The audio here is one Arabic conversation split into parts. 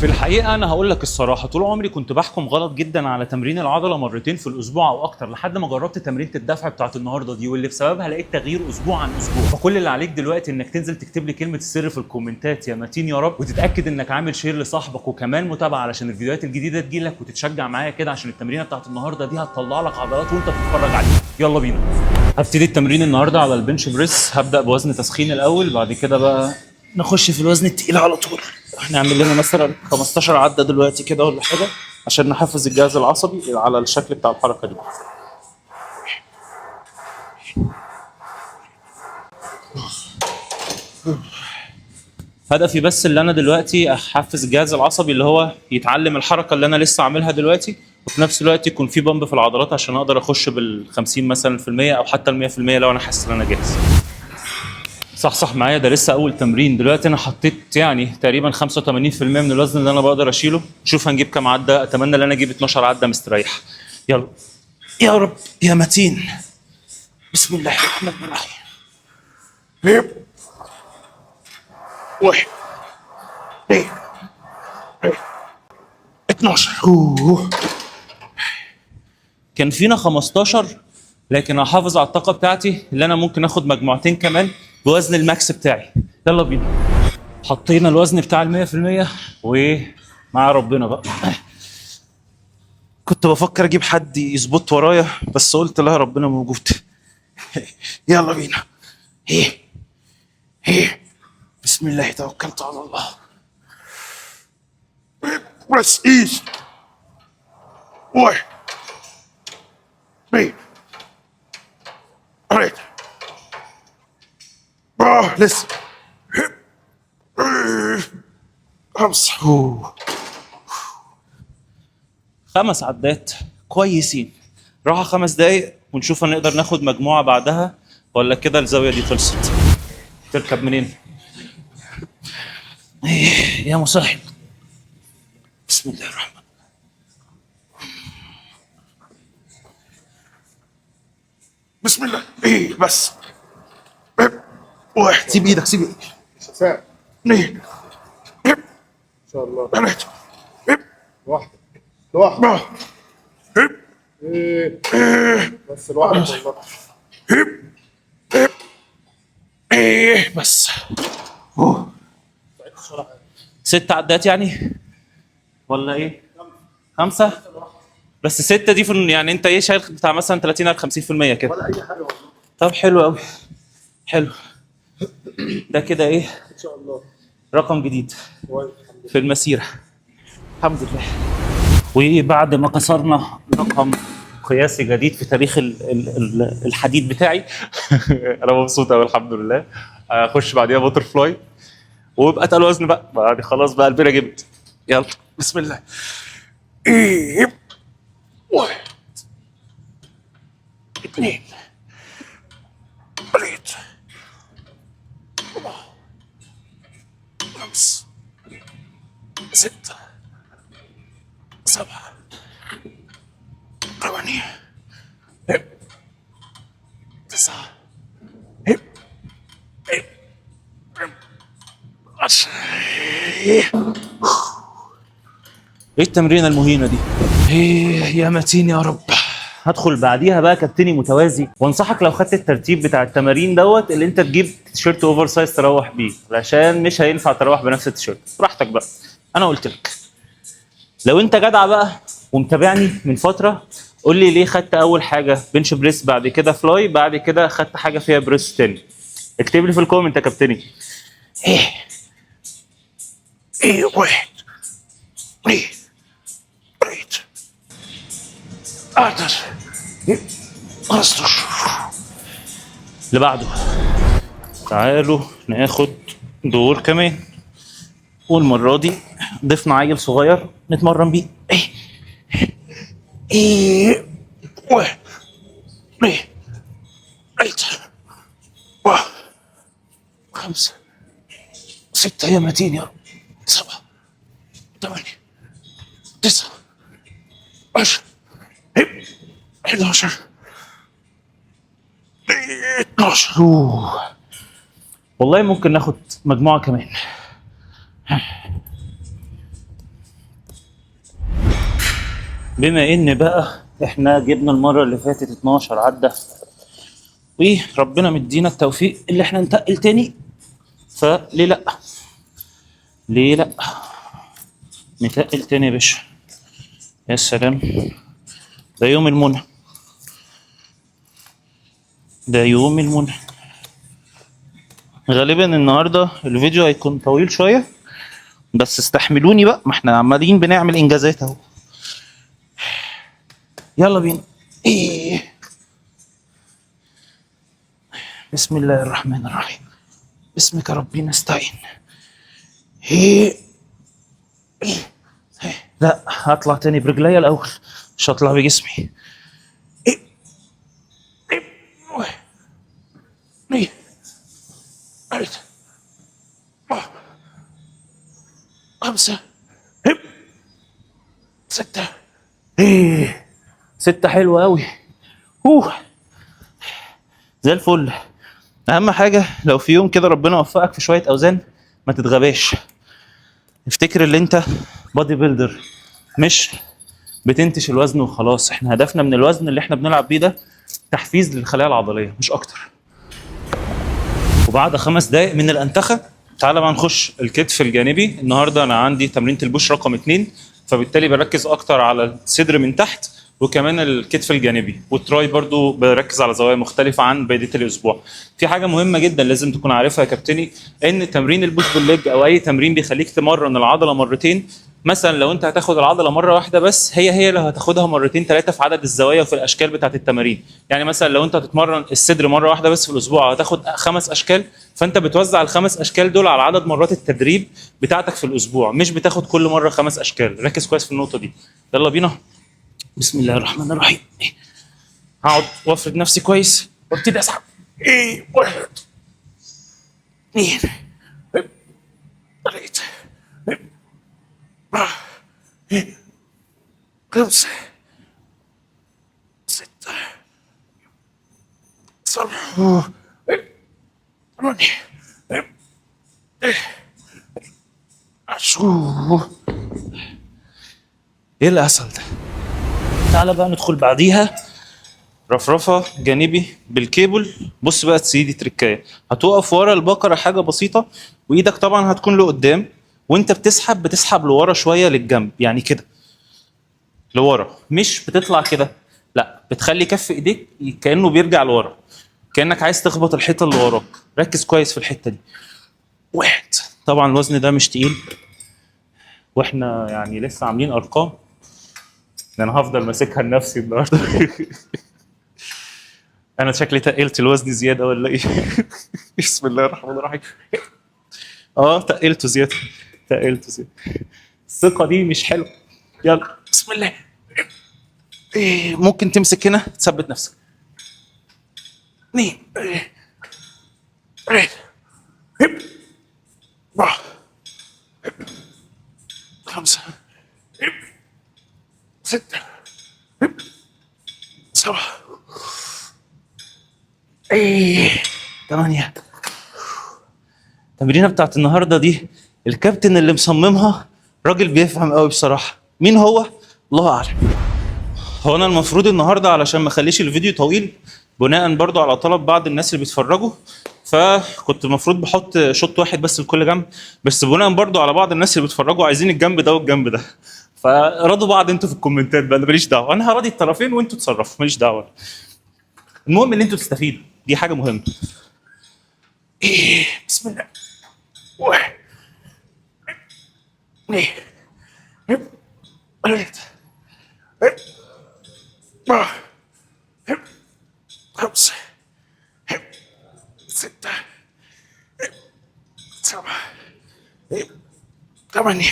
في الحقيقه انا هقول لك الصراحه، طول عمري كنت بحكم غلط جدا على تمرين العضله مرتين في الاسبوع او اكتر، لحد ما جربت تمرينه الدفع بتاعت النهارده دي، واللي بسببها لقيت تغيير اسبوع عن اسبوع. فكل اللي عليك دلوقتي انك تنزل تكتب لي كلمه السر في الكومنتات يا متين يا رب، وتتاكد انك عامل شير لصاحبك، وكمان متابعه علشان الفيديوهات الجديده تجيلك، وتتشجع معايا كده عشان التمرينه بتاعت النهارده دي هتطلع لك عضلات وانت بتتفرج عليها. يلا بينا. هبتدي التمرين النهارده على البنش بريس. هبدا بوزن تسخين الاول، بعد كده بقى نخش في الوزن التقيل على طول. هنعمل لنا مثلا 15 عده دلوقتي كده ولا حاجه، عشان نحفز الجهاز العصبي على الشكل بتاع الحركه دي. هدفي بس اللي انا دلوقتي احفز الجهاز العصبي اللي هو يتعلم الحركه اللي انا لسه عاملها دلوقتي، وفي نفس الوقت يكون في بامب في العضلات عشان اقدر اخش بال 50 مثلا في المية او حتى ال 100% لو انا حاسس ان انا جاهز. صح معايا، ده لسه اول تمرين. دلوقتي انا حطيت يعني تقريبا 85% من الوزن اللي انا بقدر اشيله. نشوف هنجيب كام عده. اتمنى ان انا اجيب 12 عده مستريح. يلا يا رب يا متين. بسم الله الرحمن الرحيم. واحد 12. كان فينا 15، لكن هحافظ على الطاقه بتاعتي اللي انا ممكن اخد مجموعتين كمان بوزن الماكس بتاعي. يلا بينا. حطينا الوزن بتاع ال 100% ومع ربنا بقى. كنت بفكر اجيب حد يظبط ورايا، بس قلت لا، ربنا موجود. يلا بينا. بسم الله توكلت على الله. بس ايز. واحد اثنين ثلاثة لسه خمسة. 5 عدات كويسين. راحة 5 دقايق ونشوف هنقدر ناخد مجموعة بعدها ولا كده الزاوية دي خلصت. تركب منين؟ يا مسهل. بسم الله الرحمن. بسم الله. بس. واحد. سيب ايدك، سيب ايدك. اثنين. ان شاء الله. ثلاثة. لوحدك لوحدك. بس لوحدك والله. بس. 6 عدات يعني ولا ايه؟ 5. بس 6 دي في يعني انت شايل بتاع مثلا 30 ل 50% كده. ولا اي حاجه والله. طب حلو قوي. حلو. ده كده ان شاء الله. رقم جديد كويس. في المسيرة. الحمد لله. وبعد ما كسرنا رقم قياسي جديد في تاريخ الحديد بتاعي انا مبسوط قوي الحمد لله. اخش بعديها بوتر فلاي ويبقى اتقل وزن بقى بعد خلاص بقى البيرة جبت. يلا بسم الله. واحد اثنين ثلاثة 4 5 6 7 8 9 10. ايه التمرينه المهينه دي؟ يا متين يا رب. هدخل بعديها بقى كابتني متوازي، وانصحك لو خدت الترتيب بتاع التمارين دوت اللي انت تجيب تيشيرت اوفر سايز تروح بيه، علشان مش هينفع تروح بنفس التيشيرت. براحتك بقى، انا قلت لك. لو انت جدع بقى ومتابعني من فتره، قول لي ليه خدت اول حاجه بنش بريس، بعد كده فلاي، بعد كده خدت حاجه فيها بريس تاني. اكتب لي في الكومنت يا كابتني. واحد اثنين ثلاثة 14 15. اللي بعده. تعالوا ناخد دور كمان، والمرة دي ضفنا عيل صغير نتمرن بيه. واحد اثنين ثلاثة 4 5 6 يا متين يا رب 7 8 9 10 11 12. والله ممكن ناخد مجموعة كمان. بما ان بقى احنا جبنا المره اللي فاتت 12 عده، وربنا مدينا التوفيق اللي احنا نتقل تاني، فليه لا؟ ليه لا؟ نتقل تاني يا باشا. يا سلام، ده يوم المنى، ده يوم المنى. غالبا النهارده الفيديو هيكون طويل شويه، بس استحملوني بقى، ما احنا عمالين بنعمل انجازات اهو. يلا بينا. ايه، بسم الله الرحمن الرحيم. باسمك ربي نستعين. ايه، لا هطلع تاني برجليا الاول، مش هطلع بجسمي. ايه، ايه، ايه، ايه، خمسة، هب، ستة. ايه، ستة حلوة أوي. زي الفل. أهم حاجة لو في يوم كده ربنا وفقك في شوية أوزان ما تتغباش. افتكر اللي أنت بادي بيلدر، مش بتنتش الوزن وخلاص. احنا هدفنا من الوزن اللي احنا بنلعب بيه ده تحفيز للخلايا العضلية مش أكتر. وبعد 5 دقايق من الأنتخة تعالى بقى نخش الكتف الجانبي. النهارده أنا عندي تمرينة البوش رقم 2، فبالتالي بركز أكتر على الصدر من تحت وكمان الكتف الجانبي، والتراي برضو بركز على زوايا مختلفة عن بقية الأسبوع. في حاجة مهمة جدا لازم تكون عارفها يا كابتني، إن تمرين البوش بالليج أو أي تمرين بيخليك تمرن العضلة مرتين. مثلا لو انت هتاخد العضله مره واحده بس، هي لو هتاخدها مرتين ثلاثه في عدد الزوايا وفي الاشكال بتاعت التمارين. يعني مثلا لو انت هتتمرن الصدر مره واحده بس في الاسبوع هتاخد 5 اشكال، فانت بتوزع ال5 اشكال دول على عدد مرات التدريب بتاعتك في الاسبوع، مش بتاخد كل مره 5 اشكال. ركز كويس في النقطه دي. يلا بينا. بسم الله الرحمن الرحيم. هقعد وافرد نفسي كويس وابتدي اسحب. ايه، 1 2 3 5 6 7 8 ايه الاسهل ده؟ تعالى بقى ندخل بعديها رفرفه جانبي بالكيبل. بص بقى سيدي تركايه، هتقف ورا البقره حاجه بسيطه، وايدك طبعا هتكون لقدام، وانت بتسحب لورا شويه للجنب، يعني كده لورا، مش بتطلع كده، لا بتخلي كف ايديك كانه بيرجع لورا، كانك عايز تخبط الحيطه اللي وراك. ركز كويس في الحته دي. 1. طبعا الوزن ده مش تقيل، واحنا يعني لسه عاملين ارقام، انا هفضل ماسكها لنفسي النهارده. انا شكلي تقلت الوزن زياده ولا ايه؟ بسم الله الرحمن الرحيم. تقلته زياده، تقلته زياده. الثقه دي مش حلوه. يلا بسم الله. ممكن تمسك هنا تثبت نفسك. 2 3 4 5 6 7 8. التمرينه بتاعت النهارده دي الكابتن اللي مصممها راجل بيفهم قوي بصراحه. مين هو؟ الله اعلم. هو انا المفروض النهارده علشان ما اخليش الفيديو طويل، بناء برضو على طلب بعض الناس اللي بيتفرجوا، فكنت المفروض بحط شوط واحد بس لكل جنب، بس بناء برضو على بعض الناس اللي بيتفرجوا عايزين الجنب ده والجنب ده، فرضوا بعض انتوا في الكومنتات بقى، انا ماليش دعوه، انا هراضي الطرفين وانتوا تصرفوا، ماليش دعوه. المهم ان انتوا تستفيدوا، دي حاجه مهمه. بسم الله. 1 2 3 4 5 6 7 8.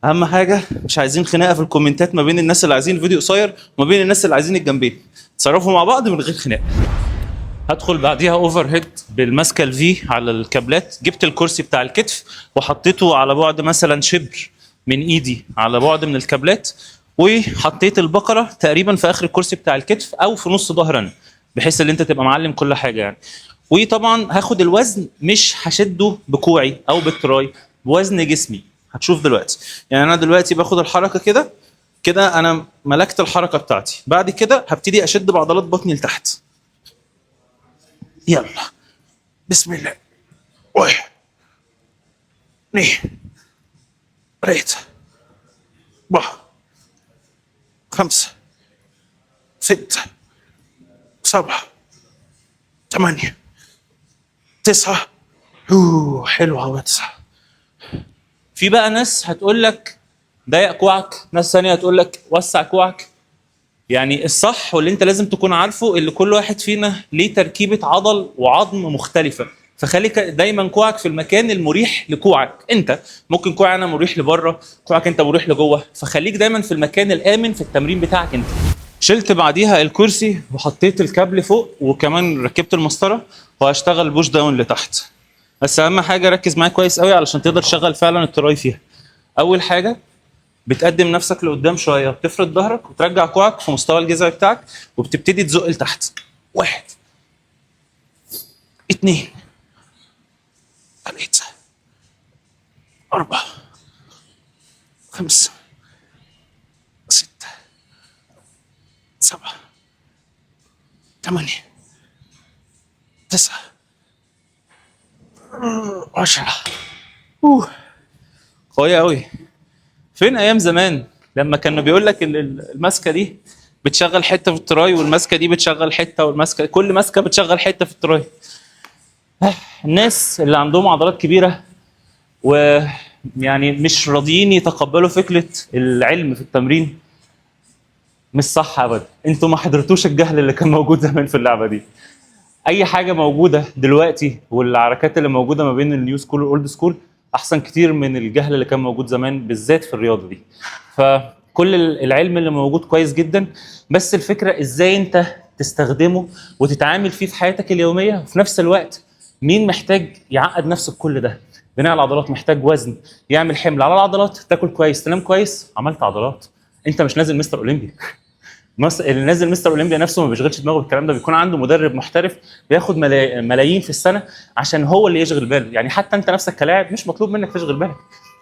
اهم حاجه مش عايزين خناقه في الكومنتات ما بين الناس اللي عايزين الفيديو قصير وما بين الناس اللي عايزين الجنبين، تصرفوا مع بعض من غير خناقه. هدخل بعديها اوفر هيد بالماسكه الفي على الكابلات. جبت الكرسي بتاع الكتف وحطيته على بعد مثلا شبر من ايدي على بعد من الكابلات، وحطيت البقره تقريبا في اخر الكرسي بتاع الكتف او في نص ظهرا، بحيث ان انت تبقى معلم كل حاجه يعني. وطبعا هاخد الوزن مش هشده بكوعي او بالتراي، بوزن جسمي هتشوف دلوقتي. يعني انا دلوقتي باخد الحركه كده كده، انا ملكت الحركه بتاعتي. بعد كده هبتدي اشد بعضلات بطني لتحت. يلا بسم الله. 1 2 3 4 5 6 7 8 9. حلو اهو 9. في بقى ناس هتقول لك ضيق كوعك، ناس ثانيه هتقول لك وسع كوعك. يعني الصح واللي انت لازم تكون عارفه اللي كل واحد فينا ليه تركيبه عضل وعظم مختلفه، فخليك دايما كوعك في المكان المريح لكوعك انت. ممكن كوعي انا مريح لبره، كوعك انت مريح لجوه، فخليك دايما في المكان الامن في التمرين بتاعك انت. شلت بعديها الكرسي وحطيت الكابل فوق وكمان ركبت المسطره وهشتغل بوش داون لتحت. بس اهم حاجه ركز معايا كويس قوي علشان تقدر تشغل فعلا التراي فيها. اول حاجه بتقدم نفسك لقدام شويه، بتفرد ظهرك وترجع كوعك في مستوى الجذع بتاعك وبتبتدي تزق لتحت. 1 2 3 4 5 6 7 8 9 10. قوية قوي. فين ايام زمان لما كانوا بيقول لك الماسكه دي بتشغل حته في التراي، والماسكه دي بتشغل حته، والماسكه كل ماسكه بتشغل حته في التراي. الناس اللي عندهم عضلات كبيره ويعني مش راضيين يتقبلوا فكره العلم في التمرين مش صح ابدا. انتوا ما حضرتوش الجهل اللي كان موجود زمان في اللعبه دي. اي حاجه موجوده دلوقتي والعركات اللي موجوده ما بين النيو سكول والاولد سكول احسن كتير من الجهل اللي كان موجود زمان بالذات في الرياضه دي. فكل العلم اللي موجود كويس جدا، بس الفكره ازاي انت تستخدمه وتتعامل فيه في حياتك اليوميه. وفي نفس الوقت مين محتاج يعقد نفسه بكل ده؟ بناء العضلات محتاج وزن يعمل حمل على العضلات، تاكل كويس، تنام كويس، عملت عضلات. انت مش نازل مستر اولمبيا. اللي نازل مستر اولمبيا نفسه ما بيشغلش دماغه بالكلام ده، بيكون عنده مدرب محترف بياخد ملايين في السنه عشان هو اللي يشغل باله. يعني حتى انت نفسك كلاعب مش مطلوب منك تشغل بالك،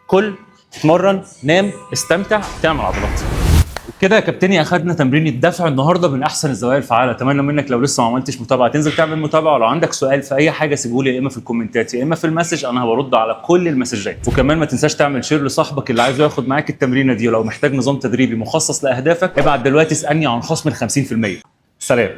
كل اتمرن نام استمتع تعمل عضلات. كده يا كابتني اخدنا تمرين الدفع النهارده من احسن الزوايا الفعاله. اتمنى منك لو لسه ما عملتش متابعه تنزل تعمل متابعه، ولو عندك سؤال في اي حاجه سيبه لي يا اما في الكومنتات يا اما في المسج، انا برد على كل المسجات. وكمان ما تنساش تعمل شير لصاحبك اللي عايزه ياخد معاك التمرينه دي، ولو محتاج نظام تدريبي مخصص لاهدافك ابعت دلوقتي اسالني عن خصم ال 50%. سلام.